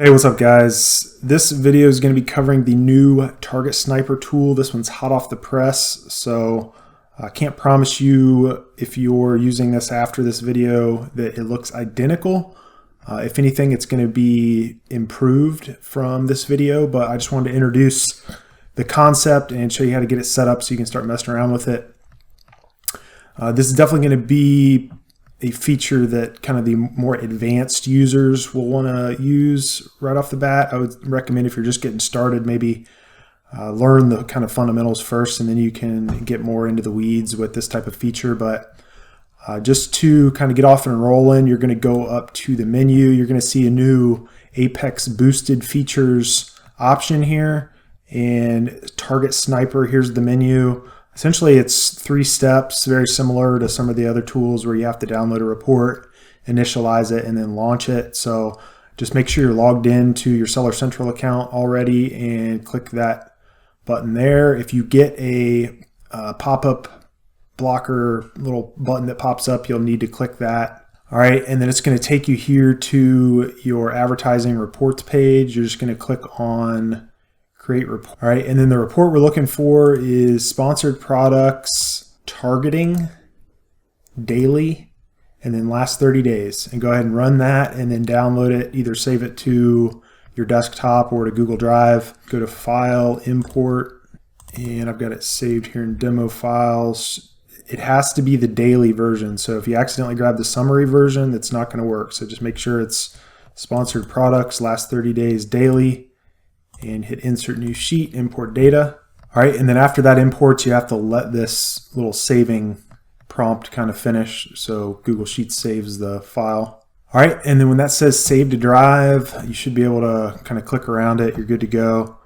Hey, what's up guys? This video is going to be covering the new Target Sniper tool. This one's hot off the press, so I can't promise you if you're using this after this video that it looks identical. If anything, it's going to be improved from this video, but I just wanted to introduce the concept and show you how to get it set up so you can start messing around with it. This is definitely going to be a feature that kind of the more advanced users will want to use right off the bat. I would recommend if you're just getting started, maybe learn the kind of fundamentals first, and then you can get more into the weeds with this type of feature. But just to kind of get off and rolling, you're going to go up to the menu. You're going to see a new Apex boosted features option here, and Target Sniper, here's the menu. Essentially, it's 3 steps, very similar to some of the other tools where you have to download a report, initialize it, and then launch it. So just make sure you're logged in to your Seller Central account already and click that button there. If you get a pop-up blocker little button that pops up, you'll need to click that. All right, and then it's going to take you here to your advertising reports page. You're just going to click on create report. All right, and then the report we're looking for is sponsored products targeting daily and then last 30 days. And go ahead and run that and then download it. Either save it to your desktop or to Google Drive. Go to File, Import, and I've got it saved here in Demo Files. It has to be the daily version. So if you accidentally grab the summary version, that's not going to work. So just make sure it's sponsored products, last 30 days daily, and hit insert new sheet, import data. All right, and then after that imports, you have to let this little saving prompt kind of finish, so Google Sheets saves the file. All right, and then when that says save to drive, you should be able to kind of click around it. You're good to go.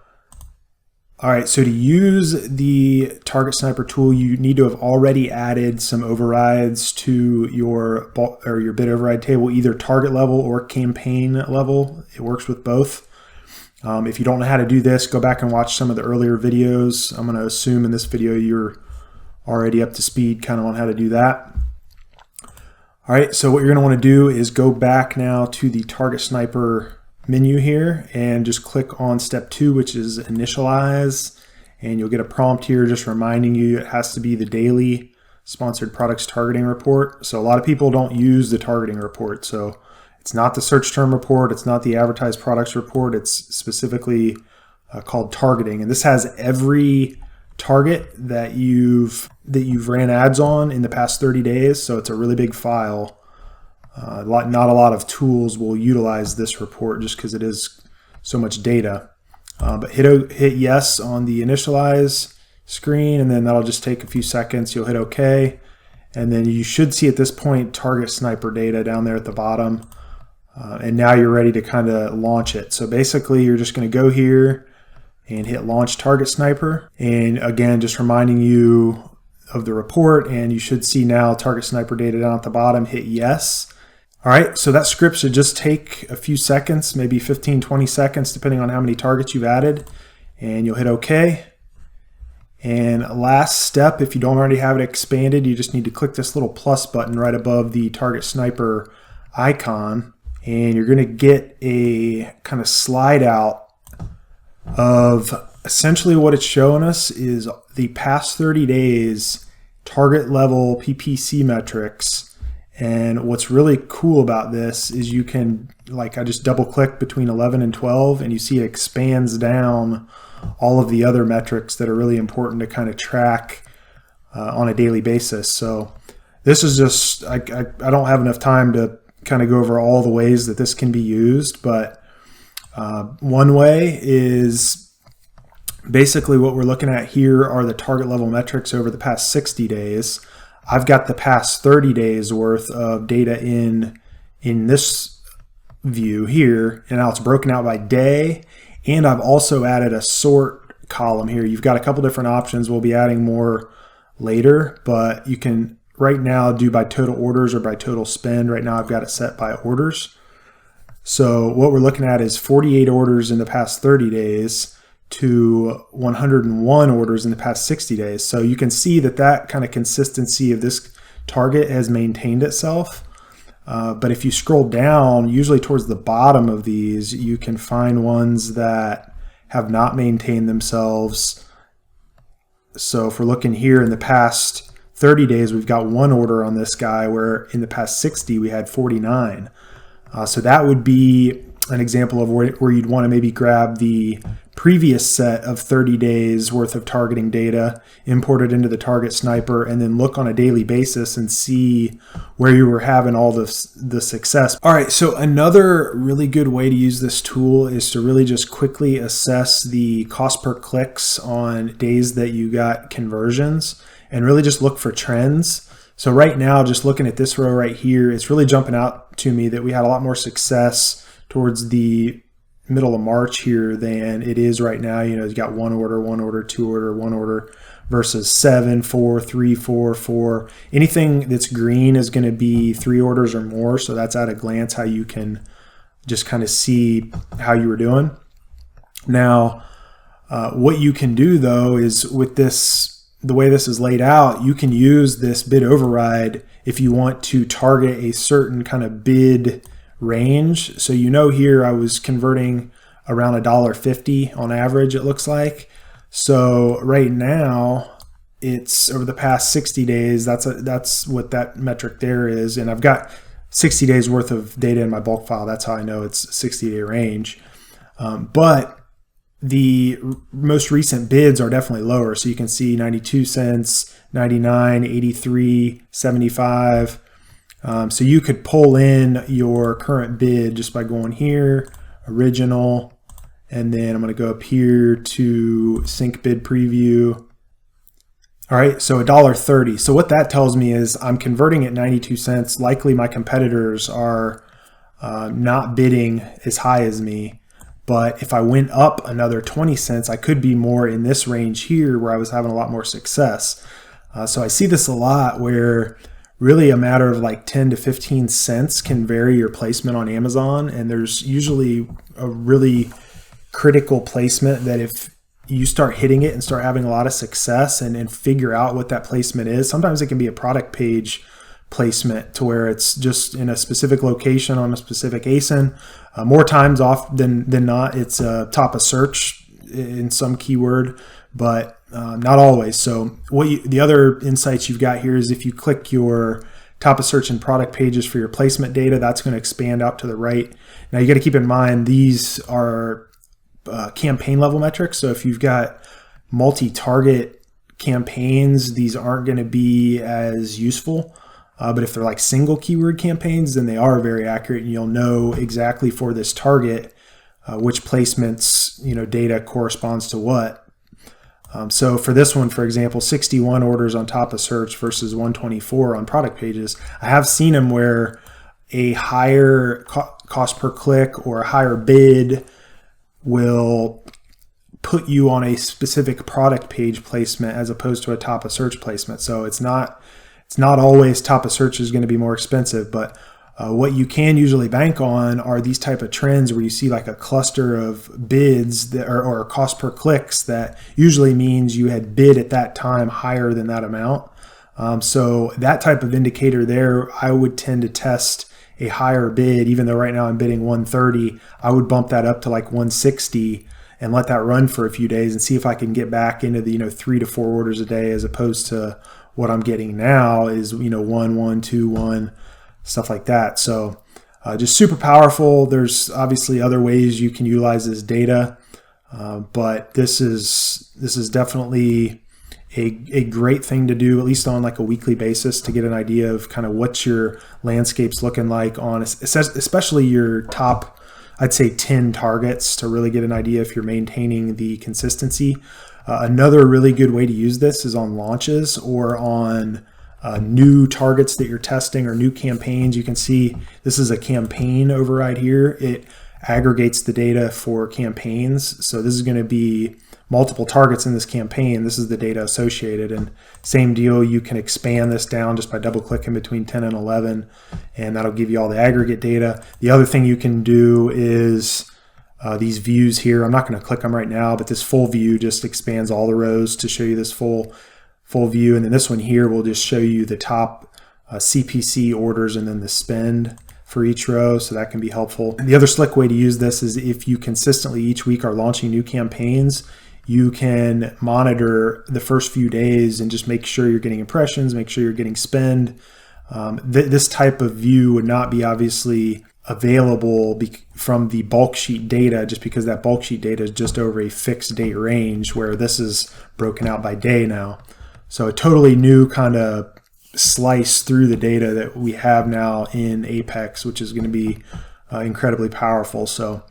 All right, so to use the Target Sniper tool, you need to have already added some overrides to your bid override table, either target level or campaign level. It works with both. If you don't know how to do this, go back and watch some of the earlier videos. I'm going to assume in this video you're already up to speed kind of on how to do that. All right, so what you're going to want to do is go back now to the Target Sniper menu here and just click on step 2, which is initialize, and you'll get a prompt here just reminding you it has to be the daily sponsored products targeting report. So a lot of people don't use the targeting report, so it's not the search term report, it's not the advertised products report, it's specifically called targeting. And this has every target that you've ran ads on in the past 30 days, so it's a really big file. Not a lot of tools will utilize this report just because it is so much data. But hit yes on the initialize screen, and then that'll just take a few seconds. You'll hit OK, and then you should see at this point Target Sniper data down there at the bottom. And now you're ready to kind of launch it. So basically you're just going to go here and hit launch Target Sniper. And again, just reminding you of the report, and you should see now Target Sniper data down at the bottom. Hit yes. All right, so that script should just take a few seconds, maybe 15, 20 seconds, depending on how many targets you've added. And you'll hit OK. And last step, if you don't already have it expanded, you just need to click this little plus button right above the Target Sniper icon. And you're going to get a kind of slide out of essentially what it's showing us is the past 30 days target level PPC metrics. And what's really cool about this is you can, like I just double click between 11 and 12, and you see it expands down all of the other metrics that are really important to kind of track on a daily basis. So this is just, I don't have enough time to kind of go over all the ways that this can be used, but one way is basically what we're looking at here are the target level metrics over the past 60 days. I've got the past 30 days worth of data in this view here, and now it's broken out by day, and I've also added a sort column here. You've got a couple different options. We'll be adding more later, but you can right now do by total orders or by total spend. Right now I've got it set by orders. So what we're looking at is 48 orders in the past 30 days to 101 orders in the past 60 days. So you can see that kind of consistency of this target has maintained itself. But if you scroll down, usually towards the bottom of these, you can find ones that have not maintained themselves. So if we're looking here in the past 30 days, we've got one order on this guy, where in the past 60, we had 49. So that would be an example of where you'd want to maybe grab the previous set of 30 days worth of targeting data, import it into the Target Sniper, and then look on a daily basis and see where you were having all the success. All right, so another really good way to use this tool is to really just quickly assess the cost per clicks on days that you got conversions and really just look for trends. So right now, just looking at this row right here, it's really jumping out to me that we had a lot more success towards the middle of March here than it is right now. You know, you got one order, two order, one order versus 7, 4, 3, 4, 4. Anything that's green is going to be 3 orders or more. So that's at a glance how you can just kind of see how you were doing. Now, what you can do though is with this, the way this is laid out, you can use this bid override if you want to target a certain kind of bid range. So you know here I was converting around $1.50 on average, it looks like. So right now it's over the past 60 days, that's what that metric there is. And I've got 60 days worth of data in my bulk file. That's how I know it's a 60-day range. But the most recent bids are definitely lower. So you can see 92 cents, 99, 83, 75. So you could pull in your current bid just by going here, original, and then I'm going to go up here to sync bid preview. All right, so $1.30. So what that tells me is I'm converting at 92 cents. Likely my competitors are not bidding as high as me. But if I went up another 20 cents, I could be more in this range here where I was having a lot more success. So I see this a lot where really a matter of like 10 to 15 cents can vary your placement on Amazon. And there's usually a really critical placement that if you start hitting it and start having a lot of success and figure out what that placement is, sometimes it can be a product page placement to where it's just in a specific location on a specific ASIN. More times often than not, it's a top of search in some keyword, but not always. So the other insights you've got here is if you click your top of search and product pages for your placement data, that's going to expand out to the right. Now you got to keep in mind these are campaign level metrics. So if you've got multi-target campaigns, these aren't going to be as useful. But if they're like single keyword campaigns, then they are very accurate, and you'll know exactly for this target which placements data corresponds to what. So for this one, for example, 61 orders on top of search versus 124 on product pages. I have seen them where a higher cost per click or a higher bid will put you on a specific product page placement as opposed to a top of search placement. So it's not always top of search is going to be more expensive, but what you can usually bank on are these type of trends where you see like a cluster of bids that or cost per clicks that usually means you had bid at that time higher than that amount. So that type of indicator there, I would tend to test a higher bid. Even though right now I'm bidding 130, I would bump that up to like 160 and let that run for a few days and see if I can get back into the 3 to 4 orders a day, as opposed to what I'm getting now is 1, 1, 2, 1, stuff like that. So just super powerful. There's obviously other ways you can utilize this data, but this is definitely a great thing to do, at least on like a weekly basis, to get an idea of kind of what your landscape's looking like on especially your top, I'd say 10 targets, to really get an idea if you're maintaining the consistency. Another really good way to use this is on launches or on new targets that you're testing or new campaigns. You can see this is a campaign override here. It aggregates the data for campaigns. So this is going to be multiple targets in this campaign. This is the data associated, and same deal. You can expand this down just by double clicking between 10 and 11, and that'll give you all the aggregate data. The other thing you can do is these views here. I'm not going to click them right now, but this full view just expands all the rows to show you this full view. And then this one here will just show you the top CPC orders and then the spend for each row, so that can be helpful. And the other slick way to use this is if you consistently each week are launching new campaigns, you can monitor the first few days and just make sure you're getting impressions, make sure you're getting spend. This type of view would not be obviously available from the bulk sheet data, just because that bulk sheet data is just over a fixed date range, where this is broken out by day now. So a totally new kind of slice through the data that we have now in Apex, which is going to be incredibly powerful. So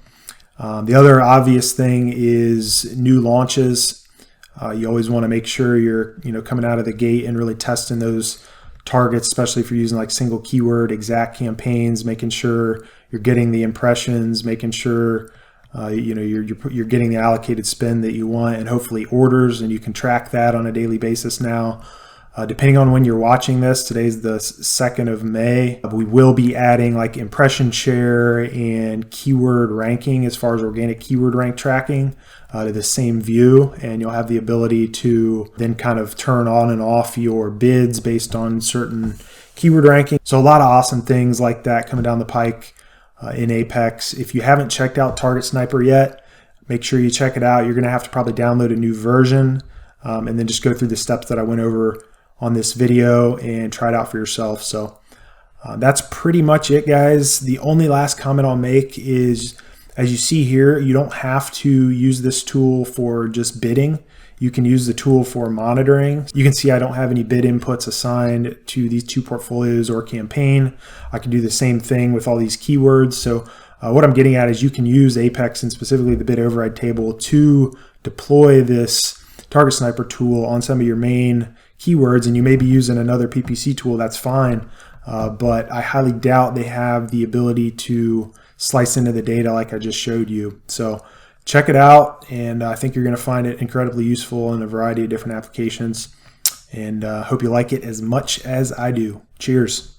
the other obvious thing is new launches. You always want to make sure you're coming out of the gate and really testing those targets, especially if you're using like single keyword exact campaigns, making sure you're getting the impressions, making sure you're getting the allocated spend that you want, and hopefully orders, and you can track that on a daily basis now. Depending on when you're watching this, today's the 2nd of May, we will be adding like impression share and keyword ranking as far as organic keyword rank tracking to the same view, and you'll have the ability to then kind of turn on and off your bids based on certain keyword ranking. So a lot of awesome things like that coming down the pike in Apex. If you haven't checked out Target Sniper yet, make sure you check it out. You're going to have to probably download a new version and then just go through the steps that I went over on this video and try it out for yourself. So that's pretty much it, guys. The only last comment I'll make is, as you see here, you don't have to use this tool for just bidding. You can use the tool for monitoring. You can see I don't have any bid inputs assigned to these two portfolios or campaign. I can do the same thing with all these keywords. So what I'm getting at is you can use Apex and specifically the bid override table to deploy this Target Sniper tool on some of your main keywords, and you may be using another PPC tool, that's fine. But I highly doubt they have the ability to slice into the data like I just showed you. So check it out, and I think you're going to find it incredibly useful in a variety of different applications, and hope you like it as much as I do. Cheers.